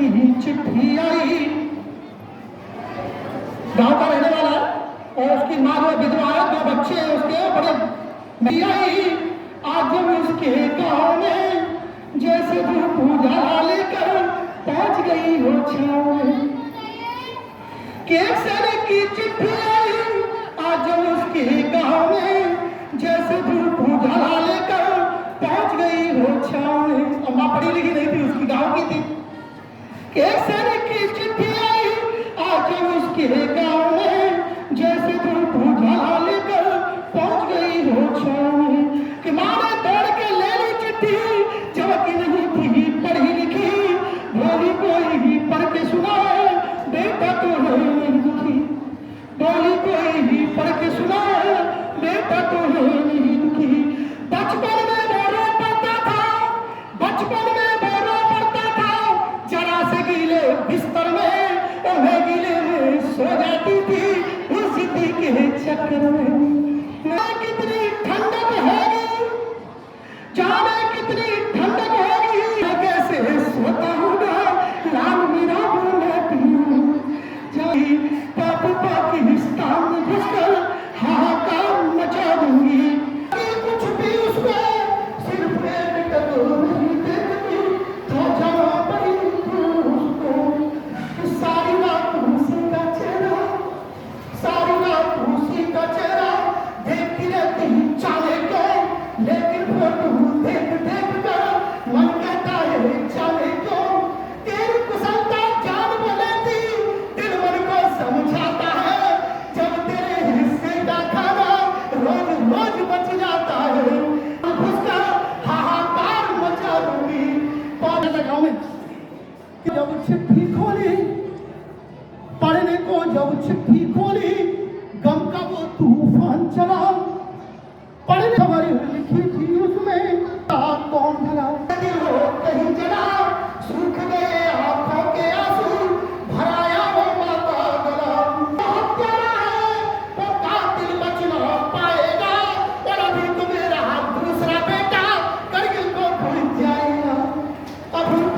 की चिट्ठी आई। गांव का रहने वाला है और उसकी माँ जो विधवा है, 2 बच्चे हैं उसके, बड़े आई। आज जब उसके गांव में जैसे धूप उजाला लेकर पहुंच गई हो छाँव में, कि एक सैनिक की चिट्ठी आई। आज जब उसके गांव में जैसे धूप उजाला लेकर पहुंच गई हो छाँव में। और माँ पढ़ी लिखी नहीं थी, उसकी गांव की थी। कि एक सैनिक की चिट्ठी आई। आज जब उसके गांव में जैसे धूप उजाला लेकर पहुंच गई हो छाँव में, कि माँ ने दौड़ के ले ली चिट्ठी, जबकि नहीं थी पढ़ी लिखी। बोली कोई ही पढ़ के सुनाए, बेटा तो है नहीं दुखी। बोली कोई ही पढ़ के सुनाए, बेटा तो है नहीं दुखी। बचपन में बोरो पड़ता था, बचपन में बोरो पड़ता था, जरा से गीले बिस्तर में उन्हें गीले में सो जाती थी उस जिद्दी के चक्कर में। कितनी ठंडक होगी, जाने कितनी ठंडक होगी, कैसे सोता होगा लाल मेरा जाई। पाकिस्तान में घुसकर हाहाकार मचा दूंगी। कुछ भी उसको सिर्फ एक टको नहीं देखती, तो जमा पड़ी उसको। सारी रात उसी का चेहरा, सारी रात उसी का चेहरा देखती रहती चाले को। लेकिन फोटो देख देख कर मन कहता है चाले को। तेरी कुशलता जान बोलेती, दिल मन को समझाता है। जब तेरे हिस्से का खाना रोज रोज बच जाता है, उसका हाहाकार मचा दूंगी। गाँव में जब चिट्ठी खोली, पढ़ने को जब चिट्ठी खोली, गम का वो तूफान चला। पढ़ने खबर लिखी थी उसमें, कौन भला दिल हो कहीं जला।